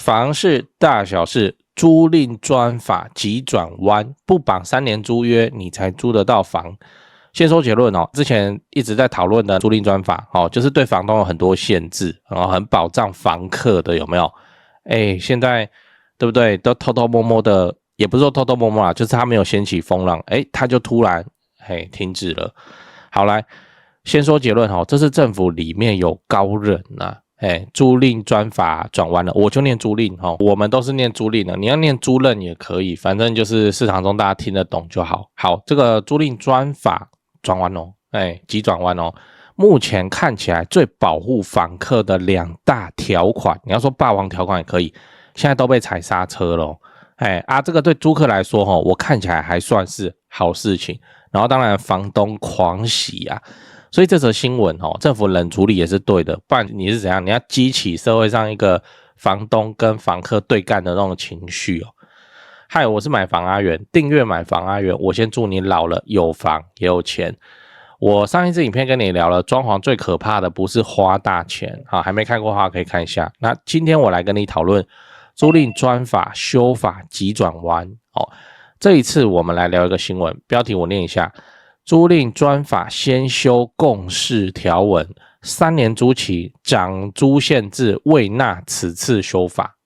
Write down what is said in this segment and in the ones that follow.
房市大小事，租赁专法急转弯，不绑3年租约你才租得到房。先说结论哦，之前一直在讨论的租赁专法哦，就是对房东有很多限制，然后很保障房客的，有没有？现在对不对？都偷偷摸摸的，也不是说偷偷摸摸啦，就是他没有掀起风浪，他就突然停止了。好，来先说结论哦，这是政府里面有高人啊。租赁专法转弯了，我就念租赁哈，我们都是念租赁的，你要念租赁也可以，反正就是市场中大家听得懂就好。好，这个租赁专法转弯哦，急转弯哦。目前看起来最保护房客的2大条款，你要说霸王条款也可以，现在都被踩刹车了。这个对租客来说我看起来还算是好事情，然后当然房东狂喜啊。所以这则新闻政府冷处理也是对的，不然你是怎样？你要激起社会上一个房东跟房客对干的那种情绪哦。嗨，我是买房阿元，订阅买房阿元，我先祝你老了有房也有钱。我上一支影片跟你聊了，装潢最可怕的不是花大钱，还没看过的话可以看一下。那今天我来跟你讨论租赁专法修法急转弯这一次我们来聊一个新闻，标题我念一下。租赁专法先修共识条文，3年租期涨租限制未纳此次修法。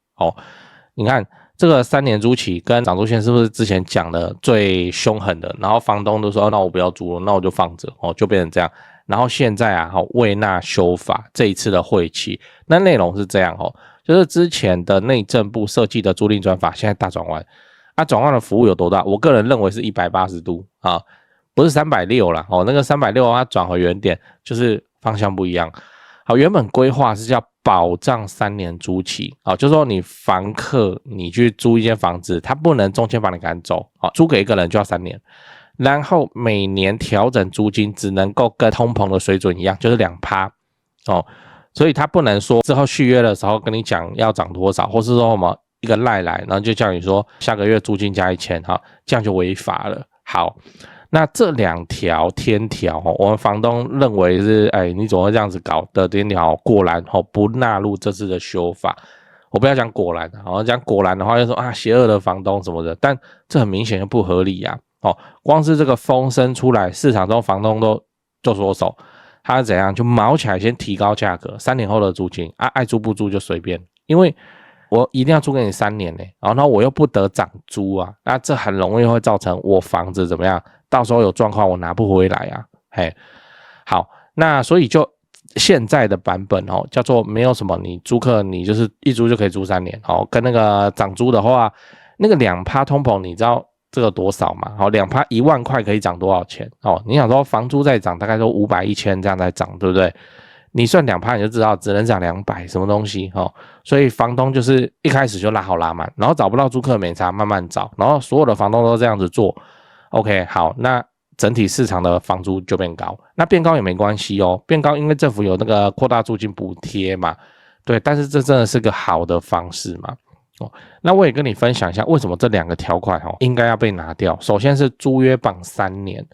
你看这个3年租期跟涨租限是不是之前讲的最凶狠的？然后房东都说那我不要租了，那我就放着就变成这样。然后现在未纳修法这一次的会期，那内容是这样就是之前的内政部设计的租赁专法现在大转弯，转弯的幅度有多大？我个人认为是180度啊。不是360啦那个360它转回原点，就是方向不一样。好，原本规划是叫保障3年租期就是说你房客你去租一间房子，他不能中间把你赶走租给一个人就要3年，然后每年调整租金只能够跟通膨的水准一样，就是 2% 所以他不能说之后续约的时候跟你讲要涨多少，或是说我们一个赖来，然后就叫你说下个月租金加1000这样就违法了。好，那这2条天条我们房东认为是你怎么会这样子搞的天条果然不纳入这次的修法。我不要讲果然讲果然的话就说邪恶的房东什么的，但这很明显就不合理啊光是这个风声出来，市场中房东都就缩手，他怎样就毛起来先提高价格，3年后的租金爱租不租就随便，因为我一定要租给你3年然后我又不得涨租啊，那这很容易会造成我房子怎么样，到时候有状况我拿不回来啊。好，那所以就现在的版本叫做没有什么你租客你就是一租就可以租3年跟那个涨租的话，那个 2% 通膨你知道这个多少吗？2% 1万块可以涨多少钱你想说房租在涨大概都500、1000这样在涨，对不对？你算 2% 你就知道只能涨200什么东西所以房东就是一开始就拉好拉满，然后找不到租客没差慢慢找，然后所有的房东都这样子做。OK， 好，那整体市场的房租就变高，那变高也没关系变高因为政府有那个扩大租金补贴嘛，对，但是这真的是个好的方式嘛那我也跟你分享一下为什么这2个条款应该要被拿掉。首先是租约绑3年，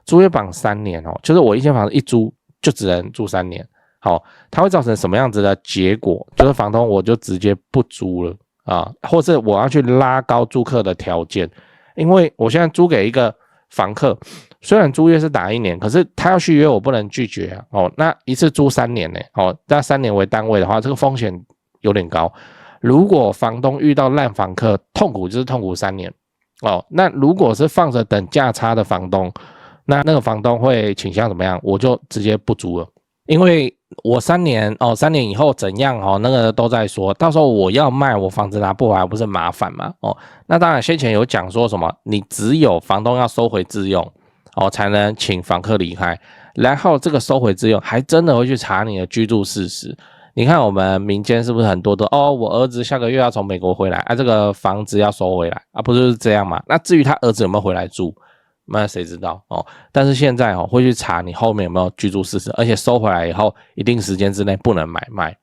租约绑3年就是我一间房子一租就只能住3年。它会造成什么样子的结果？就是房东我就直接不租了或是我要去拉高租客的条件，因为我现在租给一个房客，虽然租约是打1年，可是他要续约我不能拒绝那一次租3年那3年为单位的话，这个风险有点高。如果房东遇到烂房客，痛苦就是痛苦3年那如果是放着等价差的房东，那个房东会倾向怎么样？我就直接不租了。因为我3年3年以后怎样那个都在说，到时候我要卖我房子拿不回来不是麻烦吗那当然先前有讲说什么你只有房东要收回自用才能请房客离开，然后这个收回自用还真的会去查你的居住事实。你看我们民间是不是很多的我儿子下个月要从美国回来这个房子要收回来不就是这样吗？那至于他儿子有没有回来住，那谁知道但是现在会去查你后面有没有居住事实，而且收回来以后一定时间之内不能买卖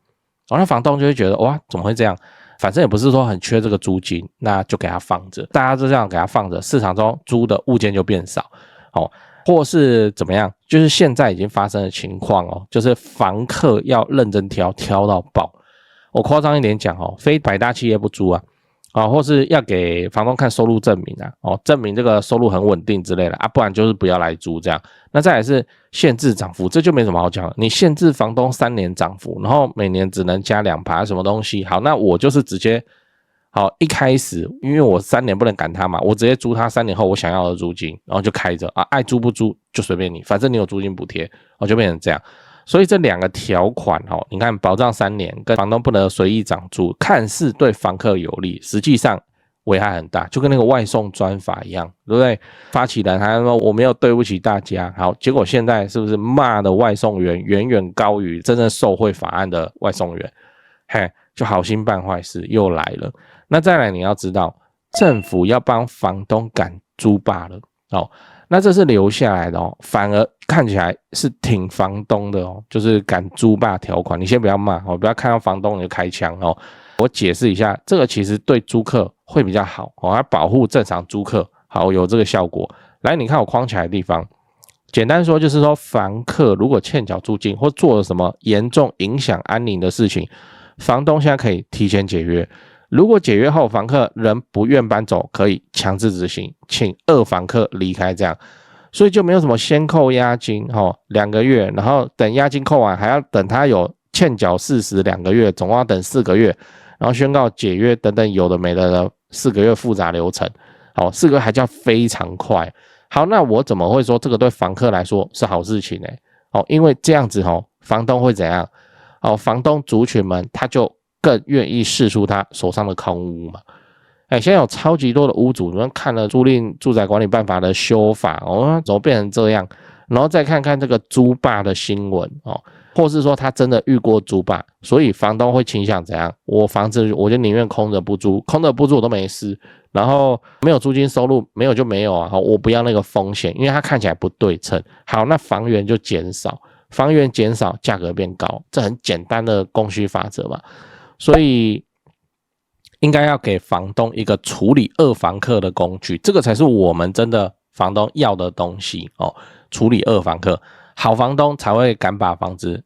那房东就会觉得哇怎么会这样，反正也不是说很缺这个租金，那就给他放着，大家就这样给他放着，市场中租的物件就变少或是怎么样，就是现在已经发生的情况就是房客要认真挑到爆我夸张一点讲哦，非百大企业不租啊，或是要给房东看收入证明啊，证明这个收入很稳定之类的啊，不然就是不要来租这样。那再来是限制涨幅，这就没什么好讲了，你限制房东3年涨幅，然后每年只能加2%什么东西，好，那我就是直接。好，一开始因为我3年不能赶他嘛，我直接租他3年后我想要的租金，然后就开着啊，爱租不租就随便你，反正你有租金补贴，就变成这样。所以这2个条款你看保障3年跟房东不能随意涨租，看似对房客有利，实际上危害很大，就跟那个外送专法一样，对不对？发起人还说我没有对不起大家，好，结果现在是不是骂的外送员远远高于真正受贿法案的外送员？嘿，就好心办坏事又来了。那再来你要知道，政府要帮房东赶租霸了那这是留下来的反而看起来是挺房东的就是赶租霸条款，你先不要骂不要看到房东你就开枪我解释一下，这个其实对租客会比较好它保护正常租客，好，有这个效果。来，你看我框起来的地方，简单说就是说，房客如果欠缴租金或做了什么严重影响安宁的事情，房东现在可以提前解约。如果解约后房客仍不愿搬走，可以强制执行，请2房客离开这样。所以就没有什么先扣押金2个月，然后等押金扣完还要等他有欠缴事实2个月，总共要等4个月，然后宣告解约等等有的没的4个月复杂流程。好，4个月还叫非常快。好，那我怎么会说这个对房客来说是好事情呢？因为这样子房东会怎样？房东族群们他就更愿意释出他手上的空屋嘛。现在有超级多的屋主，你们看了租赁住宅管理办法的修法怎么变成这样？然后再看看这个租霸的新闻或是说他真的遇过租霸，所以房东会倾向怎样？我房子我就宁愿空着不租，空着不租我都没事，然后没有租金收入，没有就没有我不要那个风险，因为它看起来不对称。好，那房源就减少，房源减少，价格变高，这很简单的供需法则嘛。所以应该要给房东一个处理2房客的工具，这个才是我们真的房东要的东西处理2房客，好房东才会敢把房子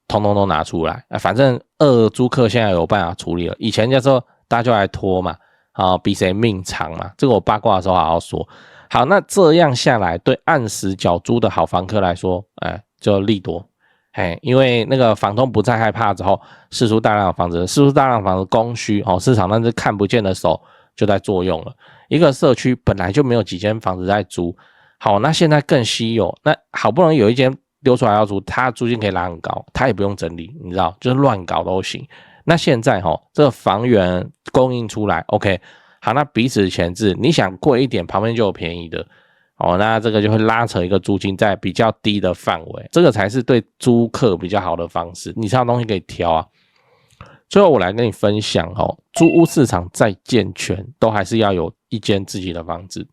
通通都拿出来，反正2租客现在有办法处理了，以前叫做大家就来拖嘛，比谁命长嘛，这个我八卦的时候好好说。好，那这样下来，对按时缴租的好房客来说，就利多。因为那个房东不再害怕之后，释出大量的房子，释出大量的房子供需市场那只看不见的手就在作用了。一个社区本来就没有几间房子在租，好，那现在更稀有，那好不容易有一间丢出来要租，它租金可以拉很高，它也不用整理，你知道，就是乱搞都行。那现在这个房源供应出来 ，OK， 好，那彼此前置，你想贵一点，旁边就有便宜的。那这个就会拉扯一个租金在比较低的范围，这个才是对租客比较好的方式。你这样东西可以挑啊。最后我来跟你分享租屋市场再健全，都还是要有一间自己的房子。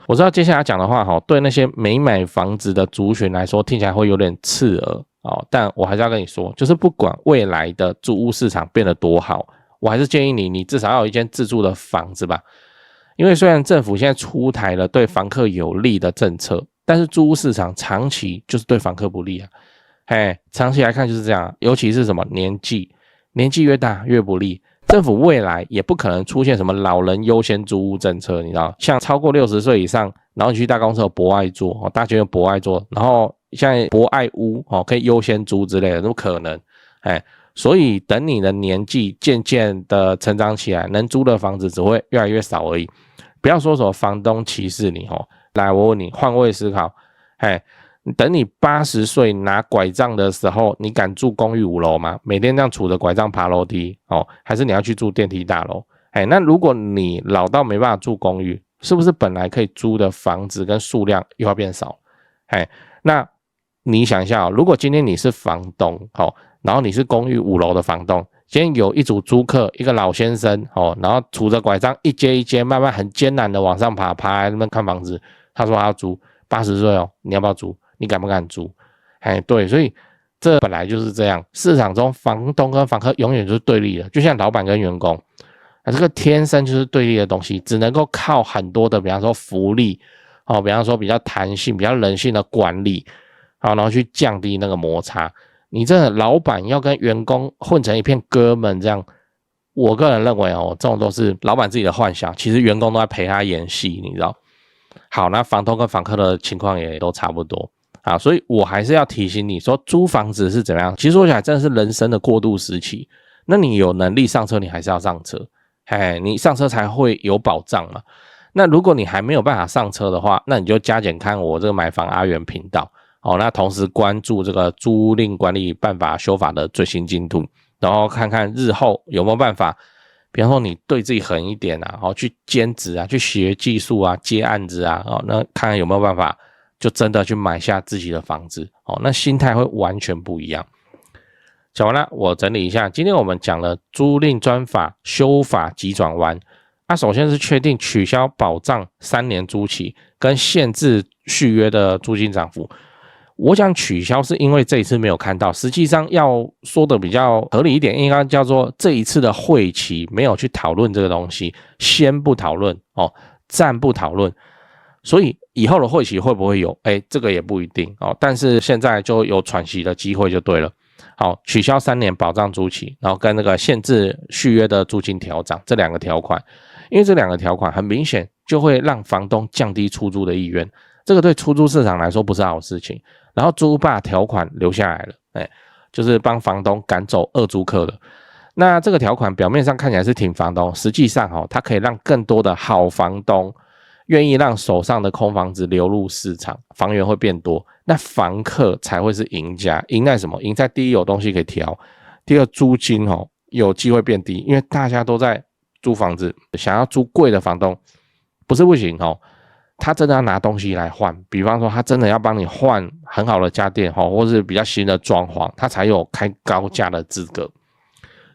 我知道接下来讲的话对那些没买房子的族群来说听起来会有点刺耳但我还是要跟你说，就是不管未来的租屋市场变得多好，我还是建议你至少要有一间自住的房子吧。因为虽然政府现在出台了对房客有利的政策，但是租屋市场长期就是对房客不利啊。长期来看就是这样，尤其是什么年纪越大越不利。政府未来也不可能出现什么老人优先租屋政策，你知道，像超过60岁以上，然后你去大公司有博爱座，大学有博爱座，然后像博爱屋可以优先租之类的，都不可能。所以等你的年纪渐渐的成长起来，能租的房子只会越来越少而已。不要说什么房东歧视你来，我问你，换位思考，等你80岁拿拐杖的时候，你敢住公寓5楼吗？每天这样杵着拐杖爬楼梯还是你要去住电梯大楼？那如果你老到没办法住公寓，是不是本来可以租的房子跟数量又要变少？那你想一下如果今天你是房东然后你是公寓5楼的房东，今天有一组租客，一个老先生然后杵着拐杖一阶一阶慢慢很艰难的往上爬来那边看房子，他说他要租，80岁你要不要租？你敢不敢租？对，所以这本来就是这样，市场中房东跟房客永远就是对立的，就像老板跟员工，这个天生就是对立的东西，只能够靠很多的比方说福利比方说比较弹性比较人性的管理然后去降低那个摩擦。你这老板要跟员工混成一片哥们这样我个人认为哦，这种都是老板自己的幻想，其实员工都在陪他演戏，你知道。好，那房东跟房客的情况也都差不多啊，所以我还是要提醒你说，租房子是怎么样？其实说起来真的是人生的过渡时期，那你有能力上车，你还是要上车，你上车才会有保障嘛。那如果你还没有办法上车的话，那你就加减看我这个买房阿元频道哦，那同时关注这个租赁管理办法修法的最新进度，然后看看日后有没有办法。比方说你对自己狠一点啊，去兼职啊，去学技术啊，接案子啊，那看看有没有办法，就真的去买下自己的房子，那心态会完全不一样。讲完了，我整理一下，今天我们讲了租赁专法修法急转弯。首先是确定取消保障3年租期跟限制续约的租金涨幅。我讲取消是因为这一次没有看到，实际上要说的比较合理一点，应该叫做这一次的会期没有去讨论这个东西，先不讨论暂不讨论，所以以后的会期会不会有？这个也不一定但是现在就有喘息的机会就对了。好，取消3年保障租期，然后跟那个限制续约的租金调涨这2个条款，因为这2个条款很明显就会让房东降低出租的意愿，这个对出租市场来说不是好事情。然后租霸条款留下来了，就是帮房东赶走恶租客的。那这个条款表面上看起来是挺房东，实际上它可以让更多的好房东愿意让手上的空房子流入市场，房源会变多，那房客才会是赢家。赢在什么？赢在第一有东西可以调，第二租金有机会变低，因为大家都在租房子，想要租贵的房东不是不行他真的要拿东西来换，比方说他真的要帮你换很好的家电或是比较新的装潢，他才有开高价的资格。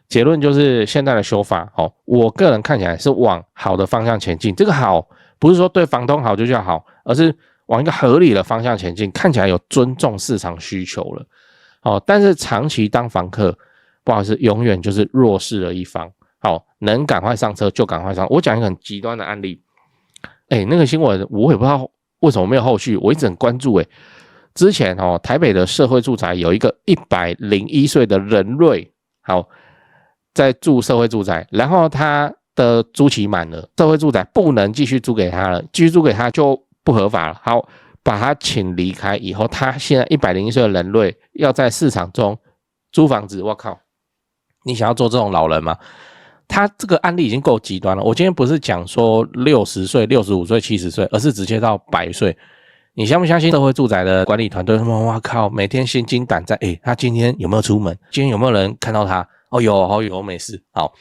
结论就是现在的修法我个人看起来是往好的方向前进。这个好不是说对房东好就叫好，而是往一个合理的方向前进，看起来有尊重市场需求了。但是长期当房客，不好意思，永远就是弱势的一方。能赶快上车就赶快上。我讲一个很极端的案例。那个新闻我也不知道为什么没有后续，我一直很关注。之前台北的社会住宅有一个101岁的人瑞，在住社会住宅，然后他的租期满了，社会住宅不能继续租给他了，继续租给他就不合法了。好，把他请离开以后，他现在101岁的人瑞要在市场中租房子，我靠，你想要做这种老人吗？他这个案例已经够极端了。我今天不是讲说60岁、65岁、70岁，而是直接到100岁。你相不相信社会住宅的管理团队？哇靠，每天心惊胆战。他今天有没有出门？今天有没有人看到他？有，没事。好，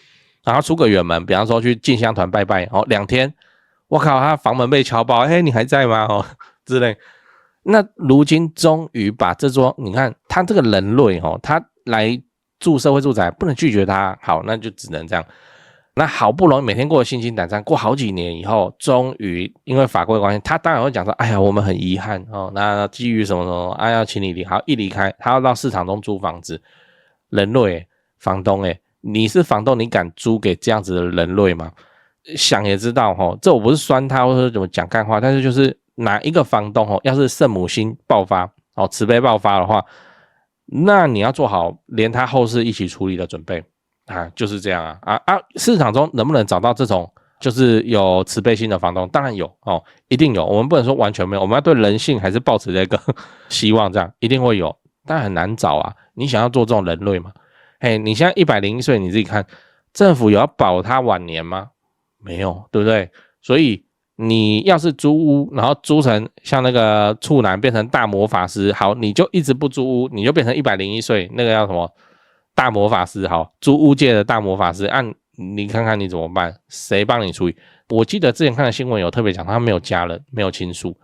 然后出个远门，比方说去进香团拜拜，2天，我靠，他房门被敲爆，你还在吗？之类。那如今终于把这桩，你看他这个人类他来住社会住宅不能拒绝他，好，那就只能这样。那好不容易每天过得心惊胆战，过好几年以后，终于因为法规关系，他当然会讲说，哎呀，我们很遗憾那基于什么什么，要请你离开。一离开，他要到市场中租房子，人类房东你是房东，你敢租给这样子的人类吗？想也知道这我不是酸他或者怎么讲干话，但是就是哪一个房东要是圣母心爆发慈悲爆发的话，那你要做好连他后事一起处理的准备就是这样市场中能不能找到这种就是有慈悲心的房东？当然有一定有，我们不能说完全没有，我们要对人性还是抱持这个希望，这样一定会有，但很难找你想要做这种人类吗？你现在101岁，你自己看，政府有要保他晚年吗？没有，对不对？所以你要是租屋，然后租成像那个处男变成大魔法师，好，你就一直不租屋，你就变成101岁，那个叫什么大魔法师，好，租屋界的大魔法师，你看看你怎么办？谁帮你处理？我记得之前看的新闻有特别讲，他没有家人，没有亲属，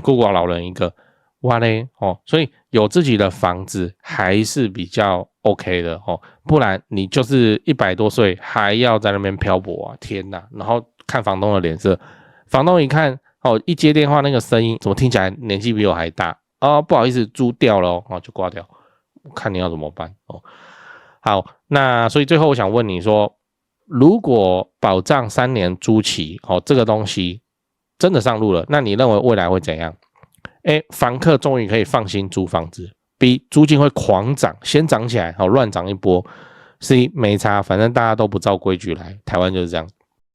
孤寡老人一个，哇嘞所以有自己的房子还是比较 OK 的不然你就是100多岁还要在那边漂泊天哪！然后看房东的脸色，房东一看一接电话那个声音怎么听起来年纪比我还大不好意思，租掉了就挂掉，看你要怎么办好，那所以最后我想问你说，如果保障3年租期这个东西真的上路了，那你认为未来会怎样？A. 房客终于可以放心租房子， B. 租金会狂涨，先涨起来乱涨一波， C 没差，反正大家都不照规矩来，台湾就是这样。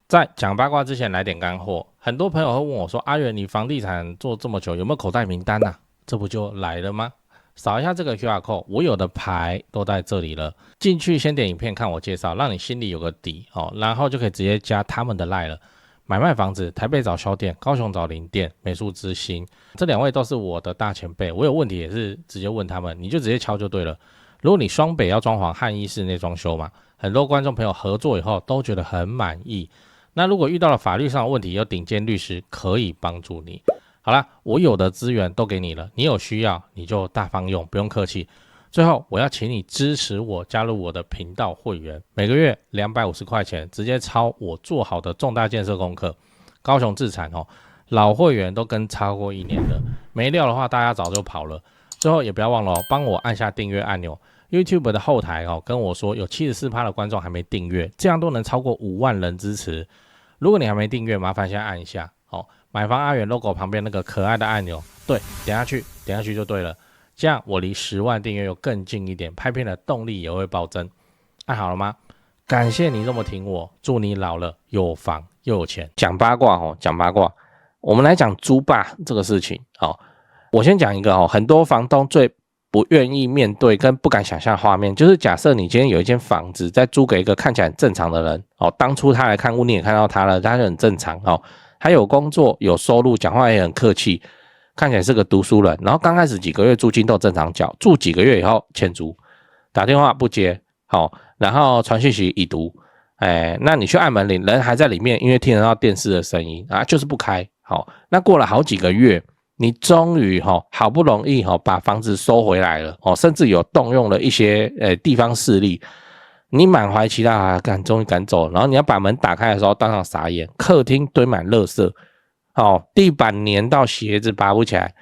在讲八卦之前来点干货，很多朋友会问我说，阿元你房地产做这么久，有没有口袋名单啊？这不就来了吗？扫一下这个 QR code， 我有的牌都在这里了。进去先点影片看我介绍，让你心里有个底哦，然后就可以直接加他们的 LINE 了。买卖房子，台北找销店，高雄找林店，美术之星，这2位都是我的大前辈，我有问题也是直接问他们，你就直接敲就对了。如果你双北要装潢汉一室内装修嘛，很多观众朋友合作以后都觉得很满意。那如果遇到了法律上的问题，有顶尖律师可以帮助你。好啦，我有的资源都给你了，你有需要你就大方用，不用客气。最后我要请你支持我，加入我的频道会员，每个月250块钱，直接抄我做好的重大建设功课。高雄自产哦，老会员都跟超过1年了，没料的话大家早就跑了。最后也不要忘了帮我按下订阅按钮。YouTube 的后台跟我说有 74% 的观众还没订阅，这样都能超过5万人支持。如果你还没订阅，麻烦先按一下买房阿元 logo 旁边那个可爱的按钮，对，点下去就对了。这样我离10万订阅又更近一点，拍片的动力也会暴增。按好了吗？感谢你这么挺我，祝你老了有房又有钱。讲八卦讲八卦，我们来讲租霸这个事情我先讲一个很多房东最不愿意面对跟不敢想象的画面，就是假设你今天有一间房子在租给一个看起来很正常的人当初他来看屋你也看到他了，他就很正常还有工作有收入，讲话也很客气，看起来是个读书人，然后刚开始几个月租金都正常缴，住几个月以后欠租，打电话不接然后传讯息已读，那你去按门铃，人还在里面，因为听得到电视的声音就是不开。那过了好几个月，你终于好不容易把房子收回来了甚至有动用了一些地方势力，你满怀期待终于赶走了，然后你要把门打开的时候当场傻眼，客厅堆满垃圾地板粘到鞋子拔不起来，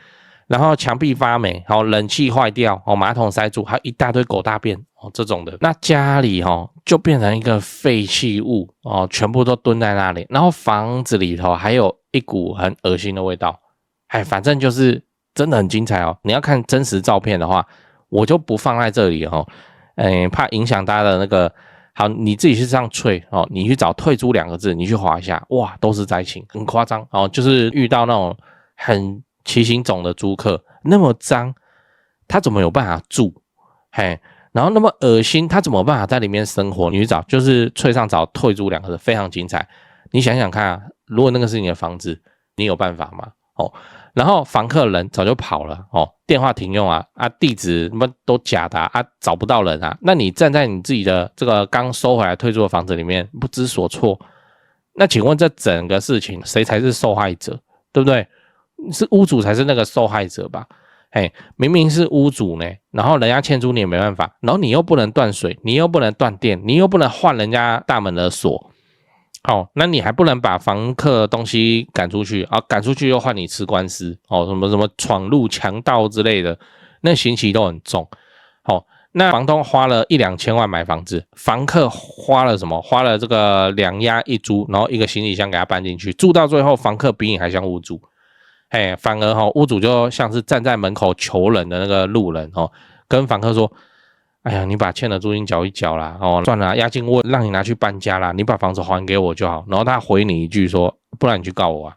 然后墙壁发霉冷气坏掉马桶塞住，还有一大堆狗大便这种的，那家里就变成一个废弃物全部都蹲在那里，然后房子里头还有一股很恶心的味道。反正就是真的很精彩你要看真实照片的话，我就不放在这里怕影响大家的那个。好，你自己去上脆你去找退租2个字，你去滑一下，哇，都是灾情，很夸张就是遇到那种很奇形种的租客，那么脏，他怎么有办法住？然后那么恶心，他怎么有办法在里面生活？你去找，就是脆上找退租2个字，非常精彩。你想想看如果那个是你的房子，你有办法吗？然后房客人早就跑了电话停用地址什么都假的找不到人那你站在你自己的这个刚收回来退租的房子里面不知所措，那请问这整个事情谁才是受害者？对不对？是屋主才是那个受害者吧？明明是屋主呢，然后人家欠租你也没办法，然后你又不能断水，你又不能断电，你又不能换人家大门的锁那你还不能把房客的东西赶出去赶出去又换你吃官司什么闯入强盗之类的，那刑期都很重那房东花了1-2千万买房子，房客花了什么？花了这个2押1租，然后一个行李箱给他搬进去，住到最后房客比你还像屋主反而屋主就像是站在门口求人的那个路人跟房客说，哎呀，你把欠的租金缴一缴啦算了押金我让你拿去搬家啦，你把房子还给我就好。然后他回你一句说，不然你去告我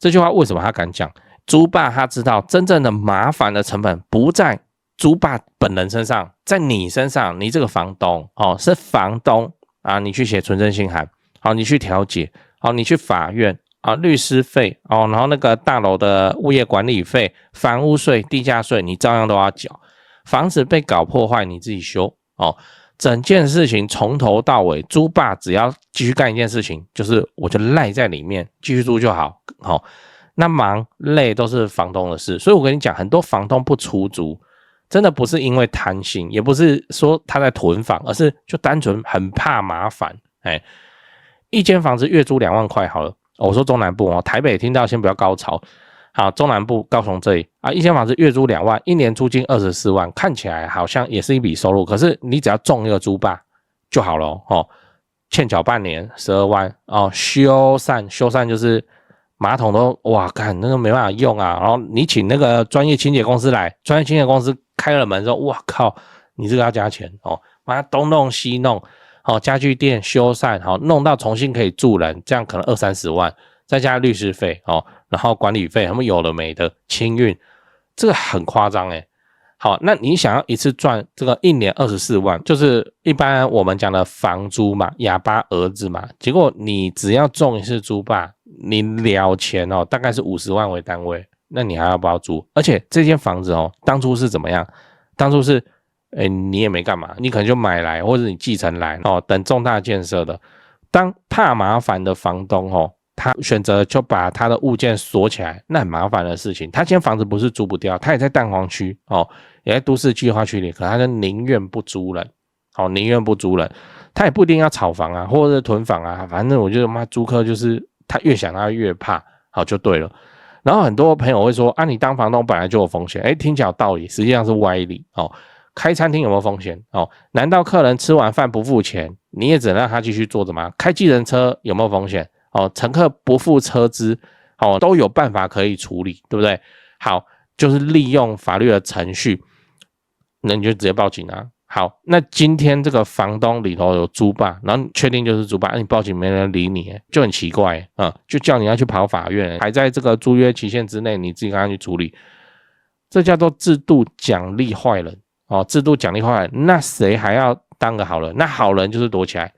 这句话为什么他敢讲？租霸他知道真正的麻烦的成本不在租霸本人身上，在你身上，你这个房东是房东你去写存证信函你去调解你去法院律师费然后那个大楼的物业管理费、房屋税、地价税你照样都要缴。房子被搞破坏你自己修整件事情从头到尾，租霸只要继续干一件事情，就是我就赖在里面继续租就好那忙累都是房东的事。所以我跟你讲，很多房东不出租真的不是因为贪心，也不是说他在囤房，而是就单纯很怕麻烦一间房子月租2万块好了我说中南部台北听到先不要高潮。好，中南部高雄这里一间房子月租2万，一年租金24万，看起来好像也是一笔收入，可是你只要中一个租霸就好了欠缴半年12万修缮就是马桶都哇干那个没办法用然后你请那个专业清洁公司来，专业清洁公司开了门说哇靠，你这个要加钱东弄西弄，家具店修缮，弄到重新可以住人，这样可能20-30万，再加律师费，然后管理费，他们有的没的，清运，这个很夸张欸。好，那你想要一次赚这个1年24万，就是一般我们讲的房租嘛，哑巴儿子嘛，结果你只要中一次租霸，你了钱大概是50万为单位，那你还要不要租？而且这间房子当初是怎么样？当初是你也没干嘛，你可能就买来或者你继承来等重大建设的。当怕麻烦的房东他选择就把他的物件锁起来，那很麻烦的事情。他今天房子不是租不掉，他也在蛋黄区也在都市计划区里，可他就宁愿不租人，宁愿不租人，他也不一定要炒房啊，或者是囤房啊，反正我觉得租客就是他越想他越怕，好就对了。然后很多朋友会说你当房东本来就有风险，听起来有道理，实际上是歪理开餐厅有没有风险难道客人吃完饭不付钱，你也只能让他继续坐着吗？开计程车有没有风险乘客不付车资都有办法可以处理，对不对？好，就是利用法律的程序，那你就直接报警啊。好，那今天这个房东里头有租霸，然后确定就是租霸，你报警没人理你，就很奇怪就叫你要去跑法院，还在这个租约期限之内，你自己赶快去处理，这叫做制度奖励坏人制度奖励坏人，那谁还要当个好人？那好人就是躲起来。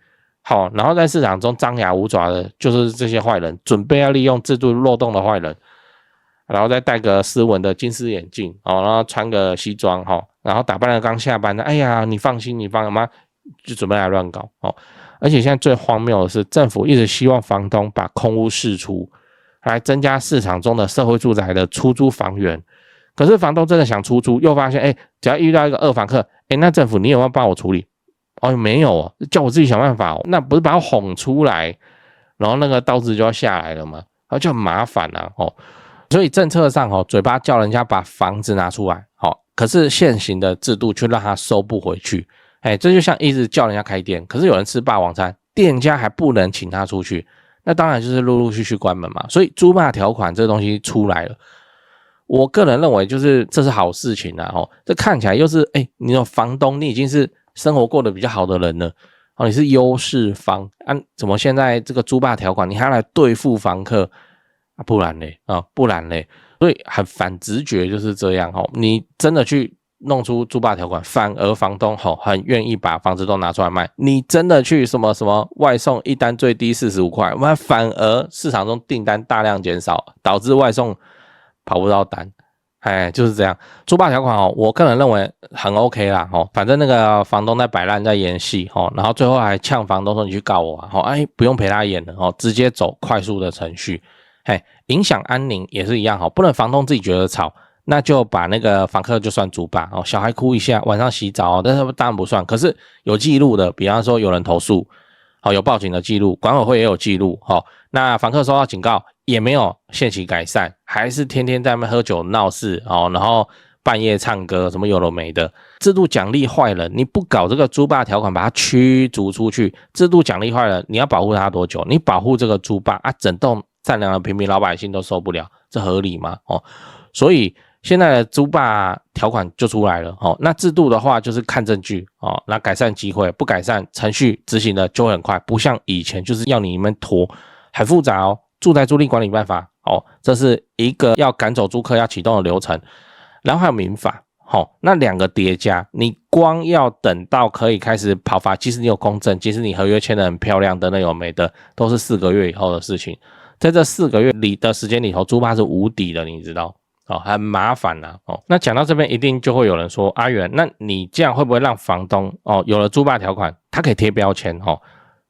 好，然后在市场中张牙舞爪的就是这些坏人，准备要利用制度漏洞的坏人，然后再戴个斯文的金丝眼镜然后穿个西装然后打扮得刚下班的，哎呀你放心吗？就准备来乱搞而且现在最荒谬的是，政府一直希望房东把空屋释出，来增加市场中的社会住宅的出租房源。可是房东真的想出租，又发现只要遇到一个二房客，那政府你有没有帮我处理？没有叫我自己想办法那不是把我哄出来，然后那个刀子就要下来了吗？就很麻烦所以政策上嘴巴叫人家把房子拿出来可是现行的制度却让他收不回去这就像一直叫人家开店，可是有人吃霸王餐，店家还不能请他出去，那当然就是陆陆续续关门嘛。所以租霸条款这东西出来了，我个人认为就是这是好事情这看起来又是你有房东，你已经是生活过得比较好的人了你是优势方怎么现在这个租霸条款你还要来对付房客不然嘞所以很反直觉就是这样你真的去弄出租霸条款，反而房东很愿意把房子都拿出来卖。你真的去什么外送一单最低45块，反而市场中订单大量减少，导致外送跑不到单。就是这样。租霸条款我个人认为很 OK 啦反正那个房东在摆烂在演戏然后最后还呛房东说你去告我不用陪他演了直接走快速的程序。影响安宁也是一样不能房东自己觉得吵，那就把那个房客就算租霸小孩哭一下，晚上洗澡但是当然不算。可是有记录的，比方说有人投诉有报警的记录，管委会也有记录那房客收到警告也没有限期改善，还是天天在那边喝酒闹事然后半夜唱歌什么有的没的。制度奖励坏人，你不搞这个租霸条款把它驱逐出去，制度奖励坏人，你要保护他多久？你保护这个租霸整栋善良的平民老百姓都受不了，这合理吗所以现在的租霸条款就出来了那制度的话就是看证据那改善机会，不改善程序执行的就会很快，不像以前就是要你们拖，很复杂住宅租赁管理办法这是一个要赶走租客要启动的流程，然后还有民法那两个叠加，你光要等到可以开始跑法，即使你有公证，即使你合约签得很漂亮，等等有没的，都是4个月以后的事情。在这4个月里的时间里头，租霸是无敌的，你知道很麻烦那讲到这边一定就会有人说，阿元，那你这样会不会让房东有了租霸条款他可以贴标签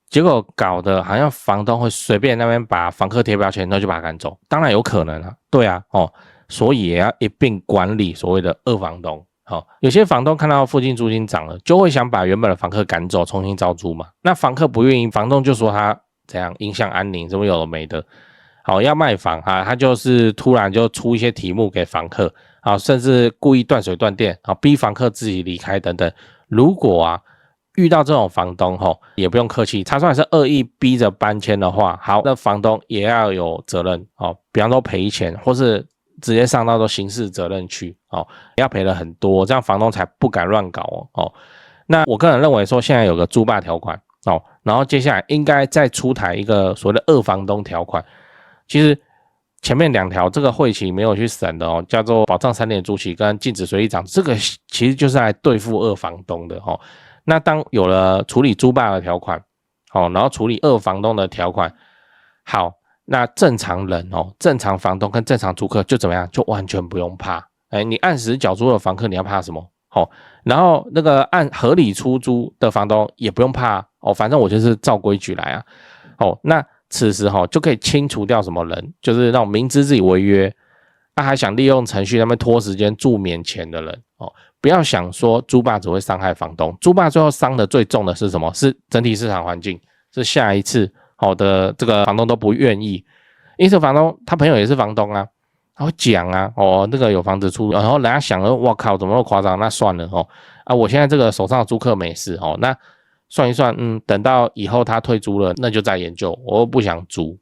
结果搞得好像房东会随便那边把房客贴标签，那就把他赶走？当然有可能对所以也要一并管理所谓的二房东有些房东看到附近租金涨了，就会想把原本的房客赶走，重新招租嘛。那房客不愿意，房东就说他怎样影响安宁，什么有的没的要卖房他就是突然就出一些题目给房客甚至故意断水断电逼房客自己离开等等。如果遇到这种房东也不用客气，他算是恶意逼着搬迁的话，好，那房东也要有责任比方说赔钱，或是直接上到刑事责任区也要赔了很多，这样房东才不敢乱搞那我个人认为说，现在有个租霸条款哦，然后接下来应该再出台一个所谓的二房东条款。其实前面2条这个会期没有去审的哦，叫做保障3年租期跟禁止随意涨，这个其实就是来对付二房东的哦。那当有了处理租霸的条款，哦，然后处理二房东的条款，好，那正常人哦，正常房东跟正常租客就怎么样，就完全不用怕。你按时缴租的房客，你要怕什么？哦，然后那个按合理出租的房东也不用怕哦，反正我就是照规矩来啊。哦，那此时就可以清除掉什么人，就是那种明知自己违约，还想利用程序那边拖时间住免钱的人哦。不要想说租霸只会伤害房东，租霸最后伤的最重的是什么？是整体市场环境，是下一次的这个房东都不愿意，因此房东他朋友也是房东啊，他会讲啊，那个有房子出，然后人家想了，哇靠，怎么那么夸张？那算了我现在这个手上的租客没事那算一算，等到以后他退租了，那就再研究，我又不想租，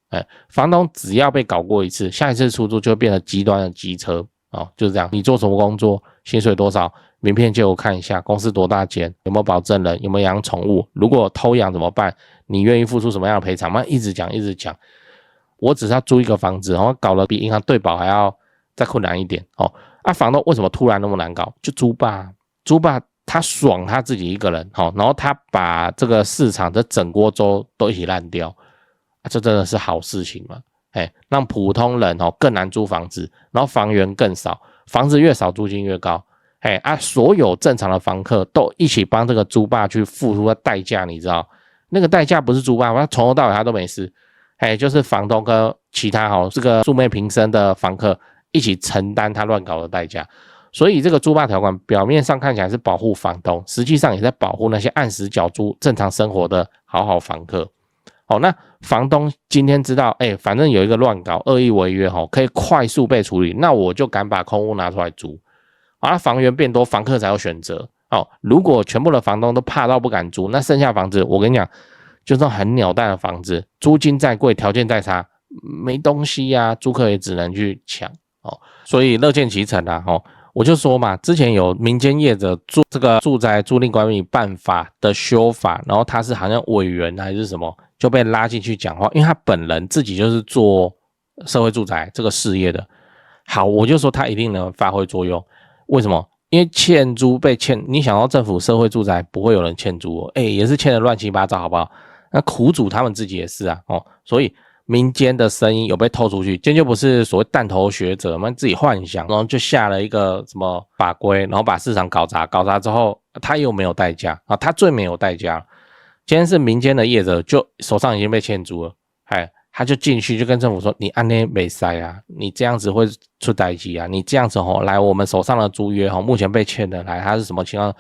房东只要被搞过一次，下一次出租就会变得极端的机车就是这样。你做什么工作，薪水多少？名片借我看一下，公司多大间，有没有保证人，有没有养宠物，如果偷养怎么办？你愿意付出什么样的赔偿吗？一直讲一直讲。我只是要租一个房子，搞得比银行对保还要再困难一点房东为什么突然那么难搞？就租霸他爽他自己一个人然后他把这个市场的整锅粥都一起烂掉这真的是好事情吗？让普通人更难租房子，然后房源更少，房子越少租金越高。所有正常的房客都一起帮这个租霸去付出的代价，你知道那个代价不是租霸，他从头到尾他都没事，就是房东跟其他这个素昧平生的房客一起承担他乱搞的代价。所以这个租霸条款表面上看起来是保护房东，实际上也在保护那些按时缴租正常生活的好房客。那房东今天知道反正有一个乱搞恶意违约可以快速被处理，那我就敢把空屋拿出来租房源变多，房客才有选择如果全部的房东都怕到不敢租，那剩下房子我跟你讲，就是很鸟蛋的房子，租金再贵，条件再差，没东西啊，租客也只能去抢所以乐见其成啊我就说嘛，之前有民间业者做这个住宅租赁管理办法的修法，然后他是好像委员还是什么，就被拉进去讲话，因为他本人自己就是做社会住宅这个事业的。好，我就说他一定能发挥作用。为什么？因为欠租被欠，你想到政府社会住宅不会有人欠租也是欠得乱七八糟，好不好？那苦主他们自己也是啊所以民间的声音有被透出去，今天就不是所谓弹头学者们自己幻想，然后就下了一个什么法规，然后把市场搞砸之后，他又没有代价他最没有代价。今天是民间的业者，就手上已经被欠租了，他就进去就跟政府说，你按呢没塞啊，你这样子会出代志啊，你这样子来我们手上的租约目前被欠的来，他是什么情况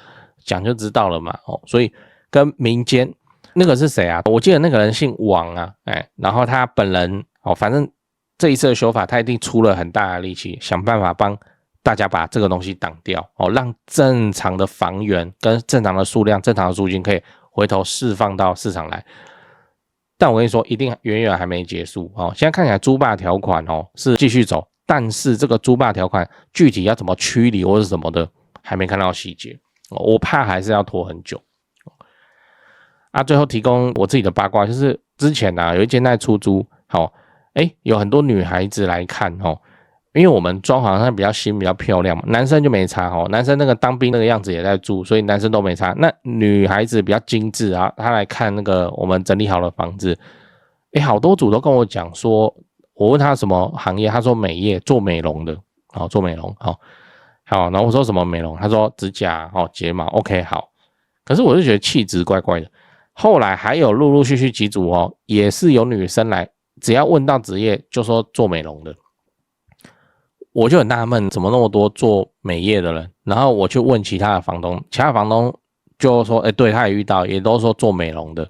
讲就知道了嘛所以跟民间那个是谁啊？我记得那个人姓王啊，然后他本人反正这一次的修法，他一定出了很大的力气，想办法帮大家把这个东西挡掉让正常的房源跟正常的数量、正常的租金可以回头释放到市场来。但我跟你说，一定远远还没结束现在看起来租霸条款是继续走，但是这个租霸条款具体要怎么驱离或是什么的，还没看到细节我怕还是要拖很久最后提供我自己的八卦，就是之前有一间在出租有很多女孩子来看因为我们装潢上比较新比较漂亮嘛，男生就没差男生那个当兵那个样子也在住，所以男生都没差。那女孩子比较精致她来看那个我们整理好的房子，好多组都跟我讲说，我问他什么行业，他说美业，做美容的做美容好，然后我说什么美容，他说指甲睫毛 OK 好，可是我就觉得气质怪怪的。后来还有陆陆续续几组也是有女生来，只要问到职业就说做美容的。我就很纳闷，怎么那么多做美业的人？然后我去问其他的房东，其他的房东就说，对，他也遇到，也都说做美容的。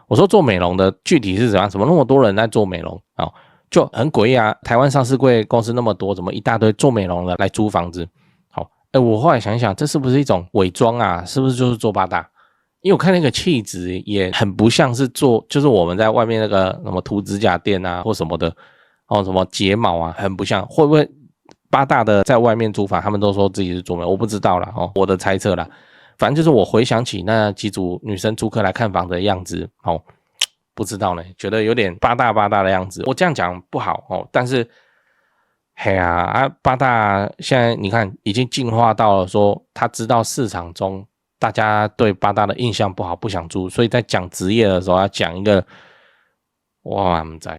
我说做美容的具体是怎样？怎么那么多人在做美容就很诡异啊！台湾上市柜公司那么多，怎么一大堆做美容的来租房子？我后来想一想，这是不是一种伪装啊？是不是就是做八大？因为我看那个气质也很不像是做，就是我们在外面那个什么涂指甲店啊或什么的什么睫毛啊，很不像。会不会八大的在外面租房，他们都说自己是做美，我不知道啦我的猜测啦。反正就是我回想起那几组女生租客来看房的样子，哦，不知道呢，觉得有点八大的样子。我这样讲不好哦，但是，嘿八大现在你看已经进化到了说，他知道市场中大家对八大的印象不好，不想租，所以在讲职业的时候要讲一个，哇，不知道